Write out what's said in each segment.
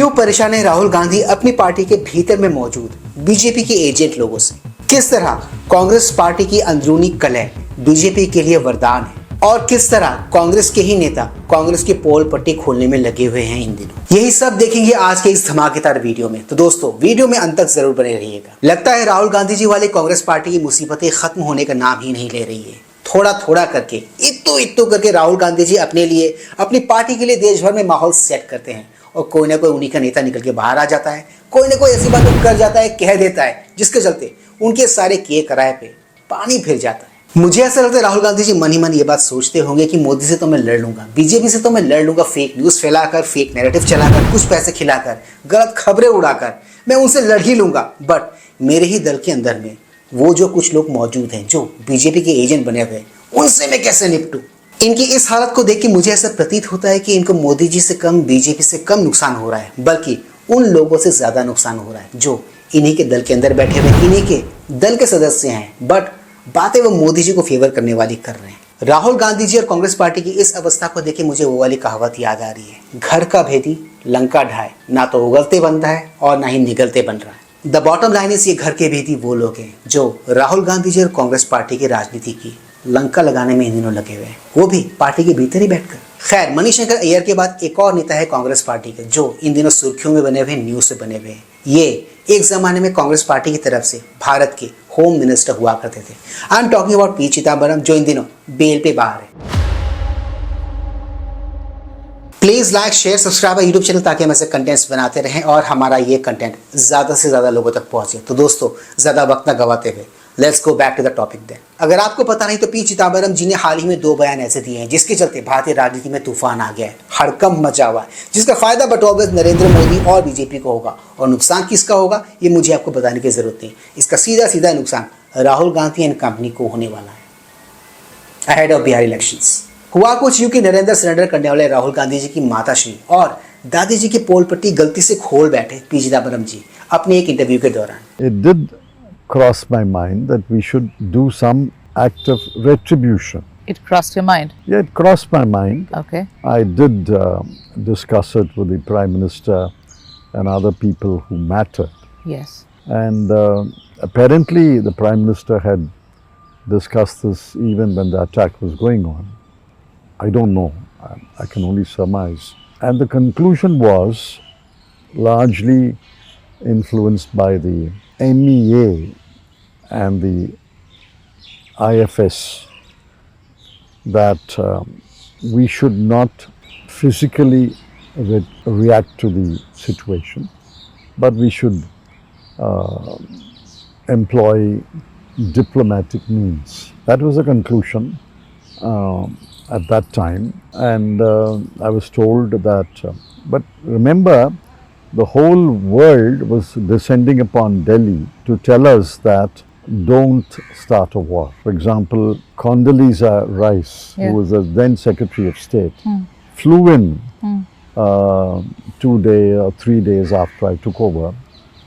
क्यों परेशान है राहुल गांधी अपनी पार्टी के भीतर में मौजूद बीजेपी के एजेंट लोगों से? किस तरह कांग्रेस पार्टी की अंदरूनी कलह बीजेपी के लिए वरदान है और किस तरह कांग्रेस के ही नेता कांग्रेस की पोल पट्टी खोलने में लगे हुए हैं इन दिनों, यही सब देखेंगे आज के इस धमाकेदार वीडियो में। तो दोस्तों वीडियो में अंत तक जरूर बने रहिएगा। लगता है राहुल गांधी जी वाले कांग्रेस पार्टी की मुसीबतें खत्म होने का नाम ही नहीं ले रही है। थोड़ा थोड़ा करके इत्तो करके राहुल गांधी जी अपने लिए, अपनी पार्टी के लिए देश भर में माहौल सेट करते हैं और कोई ना कोई उन्हीं का नेता निकल के बाहर आ जाता है, कोई ना कोई ऐसी बात कर जाता है, कह देता है, जिसके चलते उनके सारे किए कराए पे पानी फिर जाता है। मुझे ऐसा लगता है राहुल गांधी जी मन ही मन ये बात सोचते होंगे कि मोदी से तो मैं लड़ लूंगा, बीजेपी से तो मैं लड़ लूंगा, फेक न्यूज फैलाकर, फेक नैरेटिव चलाकर, कुछ पैसे खिलाकर, गलत खबरें उड़ाकर मैं उनसे लड़ ही लूंगा। बट मेरे ही दल के अंदर में वो जो कुछ लोग मौजूद हैं जो बीजेपी के एजेंट बने हुए, उनसे मैं कैसे निपटूं? इनकी इस हालत को देख के मुझे ऐसा प्रतीत होता है कि इनको मोदी जी से कम, बीजेपी से कम नुकसान हो रहा है, बल्कि उन लोगों से ज्यादा नुकसान हो रहा है जो इन्हीं के दल के अंदर बैठे हुए, इन्हीं के दल के सदस्य हैं, बट बातें वो मोदी जी को फेवर करने वाली कर रहे हैं। राहुल गांधी जी और कांग्रेस पार्टी की इस अवस्था को देखे मुझे वो वाली कहावत याद आ रही है, घर का भेदी लंका ढाए, ना तो उगलते बनता है और ना ही निगलते बन रहा है। द बॉटम लाइन इज, ये घर के भेदी वो लोग हैं जो राहुल गांधी जी और कांग्रेस पार्टी की राजनीति की लंका लगाने में इन दिनों लगे हुए हैं, वो भी पार्टी के भीतर ही बैठकर। खैर, मनीशंकर अय्यर के बाद एक और नेता है कांग्रेस पार्टी के जो इन दिनों सुर्खियों में बने हुए, न्यूज से बने हुए हैं। ये एक जमाने में कांग्रेस पार्टी की तरफ से भारत के होम मिनिस्टर हुआ करते थे। I am talking about P Chidambaram, जो इन दिनों बेल पे बाहर है। Please like, share, subscribe YouTube channel ताकि हम ऐसे कंटेंट्स बनाते रहें और हमारा ये कंटेंट ज्यादा से ज्यादा लोगों तक पहुंचे। तो दोस्तों ज्यादा वक्त न गवाते हुए let's go back to the topic then. अगर आपको पता नहीं तो पी चिदम्बरम जी ने हाल ही में 2 बयान ऐसे दिए हैं जिसके चलते भारतीय राजनीति में तूफान आ गया है, हड़कंप मचा हुआ है, जिसका फायदा बटोबे नरेंद्र मोदी और बीजेपी को होगा और नुकसान किसका होगा ये मुझे आपको बताने की जरूरत नहीं। इसका सीधा नुकसान राहुल गांधी एंड कंपनी को होने वाला है अहेड ऑफ बिहार इलेक्शंस। हुआ कुछ यूं कि नरेंद्र सरेंडर करने वाले राहुल गांधी जी की माताश्री और दादी जी की पोल पट्टी गलती से खोल बैठे पी चिदम्बरम जी अपने एक इंटरव्यू के दौरान। Crossed my mind that we should do some act of retribution. It crossed your mind? Yeah, it crossed my mind. Okay. I did discuss it with the Prime Minister and other people who mattered. Yes. And apparently the Prime Minister had discussed this even when the attack was going on. I don't know. I can only surmise. And the conclusion was largely influenced by the MEA and the IFS that we should not physically react to the situation, but we should employ diplomatic means. That was the conclusion at that time, and I was told that, but remember, the whole world was descending upon Delhi to tell us that don't start a war. For example, Condoleezza Rice, who was the then Secretary of State, flew in 2 days or 3 days after I took over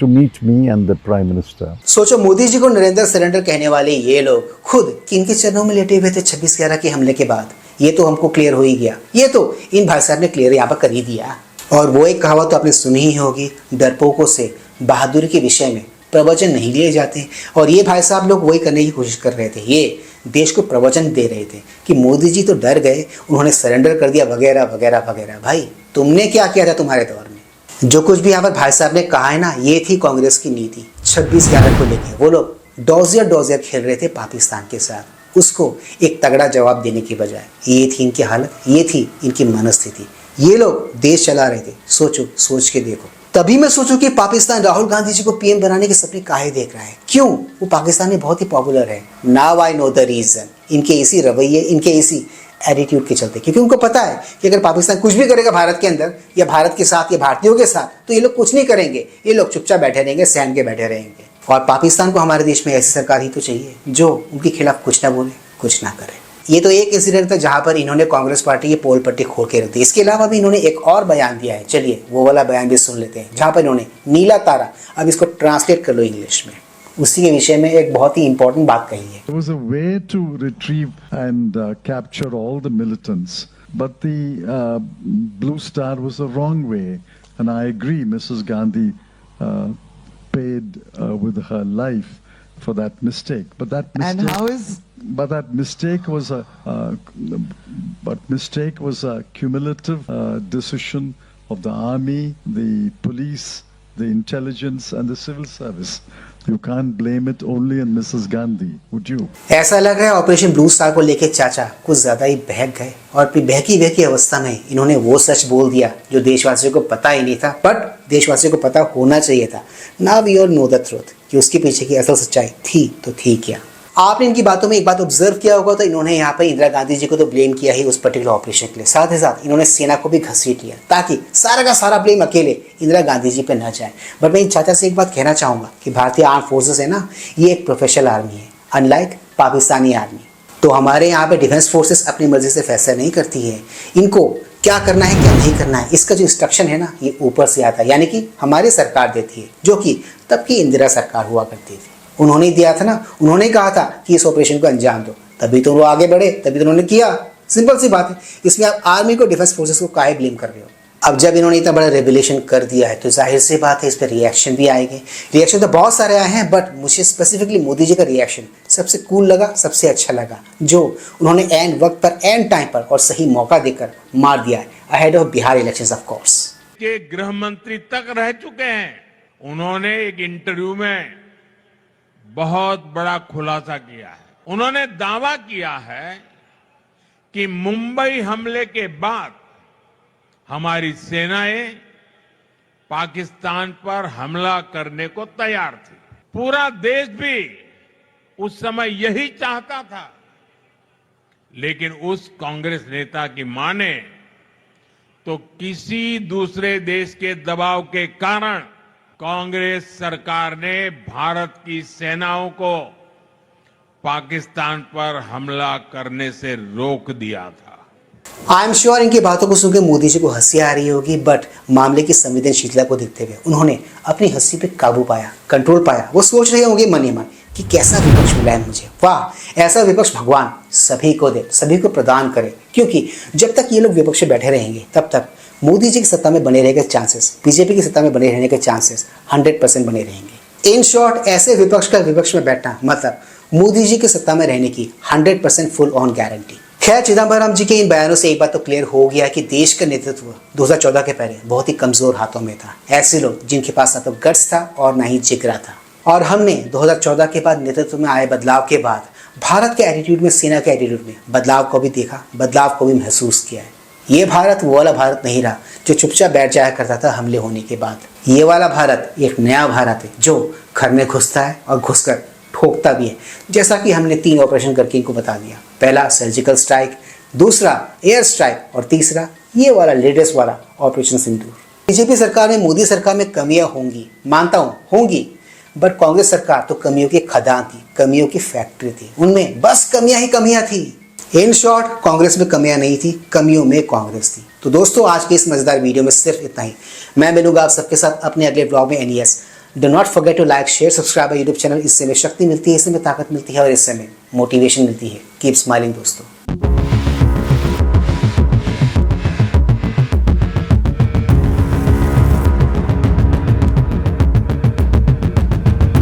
to meet me and the Prime Minister. सोचो, मोदी जी को Narendra surrender कहने वाले ये लोग खुद किनके चरणों में लेटे हुए थे 26/11 के हमले के बाद? ये तो हमको क्लियर हो ही गया, ये तो इन भाई साहब ने क्लियर यहाँ पर कर ही दिया। और वो एक कहावत तो आपने सुनी ही होगी, डरपोकों से बहादुरी के विषय में प्रवचन नहीं लिए जाते, और ये भाई साहब लोग वही करने की कोशिश कर रहे थे। ये देश को प्रवचन दे रहे थे कि मोदी जी तो डर गए, उन्होंने सरेंडर कर दिया, वगैरह वगैरह वगैरह। भाई तुमने क्या किया था तुम्हारे दौर में? जो कुछ भी यहाँ पर भाई साहब ने कहा है ना, ये थी कांग्रेस की नीति 26/11 को लेकर। वो लोग डोजियर खेल रहे थे पाकिस्तान के साथ, उसको एक तगड़ा जवाब देने की बजाय। ये थी इनकी हालत, ये थी इनकी मनस्थिति। ये लोग देश चला रहे थे। सोचो, सोच के देखो। तभी मैं सोचूं कि पाकिस्तान राहुल गांधी जी को पीएम बनाने के सपने काहे देख रहा है? क्यों? वो पाकिस्तान में बहुत ही पॉपुलर है। Now I know the reason. इनके इसी रवैये, इनके इसी एटीट्यूड के चलते, क्योंकि उनको पता है कि अगर पाकिस्तान कुछ भी करेगा भारत के अंदर या भारत के साथ या भारतीयों के साथ, तो ये लोग कुछ नहीं करेंगे, ये लोग चुपचाप बैठे रहेंगे, सहन के बैठे रहेंगे। और पाकिस्तान को हमारे देश में ऐसी सरकार ही तो चाहिए जो उनके खिलाफ कुछ ना बोले, कुछ ना करे। ये तो एक इंसिडेंट था जहां पर इन्होंने कांग्रेस पार्टी की पोल पट्टी खोल के रख दी। इसके अलावा भी इन्होंने एक और बयान दिया है, चलिए वो वाला बयान भी सुन लेते हैं, जहां पर इन्होंने नीला तारा, अब इसको ट्रांसलेट कर लो इंग्लिश में, उसी के विषय में एक बहुत ही इंपॉर्टेंट बात कही है। There was a way to retrieve and capture all the militants, but the Blue Star was the wrong way And I agree, Mrs. Gandhi paid with her life for that mistake. But that mistake. And how is But that mistake was a cumulative decision of the army, the police, the intelligence, and the civil service. You can't blame it only on Mrs. Gandhi, would you? ऐसा लग रहा है operation blue star को लेके चाचा कुछ ज्यादा ही बहक गए और फिर बहकी बहकी अवस्था में इन्होंने वो सच बोल दिया जो देशवासियों को पता ही नहीं था, बट देशवासियों को पता होना चाहिए था। Now we all know the truth कि उसके पीछे की असल सच्चाई थी तो थी क्या। आपने इनकी बातों में एक बात ऑब्जर्व किया होगा तो इन्होंने यहाँ पर इंदिरा गांधी जी को तो ब्लेम किया ही उस पर्टिकुलर ऑपरेशन के लिए, साथ ही साथ इन्होंने सेना को भी घसीट लिया ताकि सारा का सारा ब्लेम अकेले इंदिरा गांधी जी पे न जाए। बट मैं इन चाचा से एक बात कहना चाहूँगा कि भारतीय आर्म फोर्सेस है ना, ये एक प्रोफेशनल आर्मी है, अनलाइक पाकिस्तानी आर्मी। तो हमारे यहाँ पे डिफेंस फोर्सेस अपनी मर्जी से फैसला नहीं करती है, इनको क्या करना है क्या नहीं करना है इसका जो इंस्ट्रक्शन है ना ये ऊपर से आता है, यानी कि हमारी सरकार देती है, जो कि तब की इंदिरा सरकार हुआ करती थी। उन्होंने दिया था ना, उन्होंने कहा था कि इस ऑपरेशन को अंजाम दो, तभी तो वो आगे बढ़े, तभी तो उन्होंने किया। सिंपल सी बात है, इसमें आप आर्मी को डिफेंस फोर्सेस को काहे ब्लेम कर रहे हो। अब जब इन्होंने इतना बड़ा रेवलेशन कर दिया है तो जाहिर सी बात है इस पर रिएक्शन भी आएंगे। रिएक्शन तो बहुत सारे आए हैं, बट मुझे स्पेसिफिकली मोदी जी का रिएक्शन सबसे कूल लगा, सबसे अच्छा लगा, जो उन्होंने एंड वक्त पर एंड टाइम पर और सही मौका देकर मार दिया है, ahead of Bihar elections of course. के गृह मंत्री तक रह चुके हैं, उन्होंने एक इंटरव्यू में बहुत बड़ा खुलासा किया है। उन्होंने दावा किया है कि मुंबई हमले के बाद हमारी सेनाएं पाकिस्तान पर हमला करने को तैयार थी। पूरा देश भी उस समय यही चाहता था, लेकिन उस कांग्रेस नेता की माने तो किसी दूसरे देश के दबाव के कारण कांग्रेस सरकार ने भारत की सेनाओं को पाकिस्तान पर हमला करने से रोक दिया था। आई एम श्योर इनकी बातों को सुनकर मोदी जी को हंसी आ रही होगी, बट मामले की संवेदनशीलता को देखते हुए उन्होंने अपनी हंसी पे काबू पाया, कंट्रोल पाया। वो सोच रहे होंगे मन ही मन कि कैसा विपक्ष मिला है मुझे, वाह ऐसा विपक्ष भगवान सभी को दे, सभी को प्रदान करे, क्योंकि जब तक ये लोग विपक्ष में बैठे रहेंगे तब तक मोदी जी की सत्ता में बने रहने के चांसेस, बीजेपी की सत्ता में बने रहने के चांसेस 100% बने रहेंगे। इन शॉर्ट ऐसे विपक्ष का विपक्ष में बैठना मतलब मोदी जी की सत्ता में रहने की 100% फुल ऑन गारंटी। खैर, चिदम्बरम जी के इन बयानों से एक बात तो क्लियर हो गया कि देश का नेतृत्व 2014 के पहले बहुत ही कमजोर हाथों में था। ऐसे लोग जिनके पास ना तो गट्स था और ना ही जिगरा था। और हमने 2014 के बाद नेतृत्व में आए बदलाव के बाद भारत के एटीट्यूड में, सेना के एटीट्यूड में बदलाव को भी देखा, बदलाव को भी महसूस किया है। ये भारत वो वाला भारत नहीं रहा जो चुपचाप बैठ जाया करता था हमले होने के बाद। ये वाला भारत एक नया भारत है जो घर में घुसता है और घुसकर ठोकता भी है, जैसा कि हमने 3 ऑपरेशन करके इनको बता दिया। पहला सर्जिकल स्ट्राइक, दूसरा एयर स्ट्राइक और तीसरा ये वाला लेटेस्ट वाला ऑपरेशन सिंदूर। बीजेपी सरकार में, मोदी सरकार में कमियां होंगी, मानता हूं होंगी, बट कांग्रेस सरकार तो कमियों की खदान थी, कमियों की फैक्ट्री थी, उनमें बस कमियां ही कमियां थी। इन शॉर्ट कांग्रेस में कमियां नहीं थी, कमियों में कांग्रेस थी। तो दोस्तों आज के इस मजेदार वीडियो में सिर्फ इतना ही। मैं मिलूंगा आप सबके साथ अपने अगले ब्लॉग में। एनईएस do not forget to like share subscribe YouTube channel. इससे में शक्ति मिलती है, इससे में ताकत मिलती है और इससे में मोटिवेशन मिलती है। कीप स्माइलिंग दोस्तों।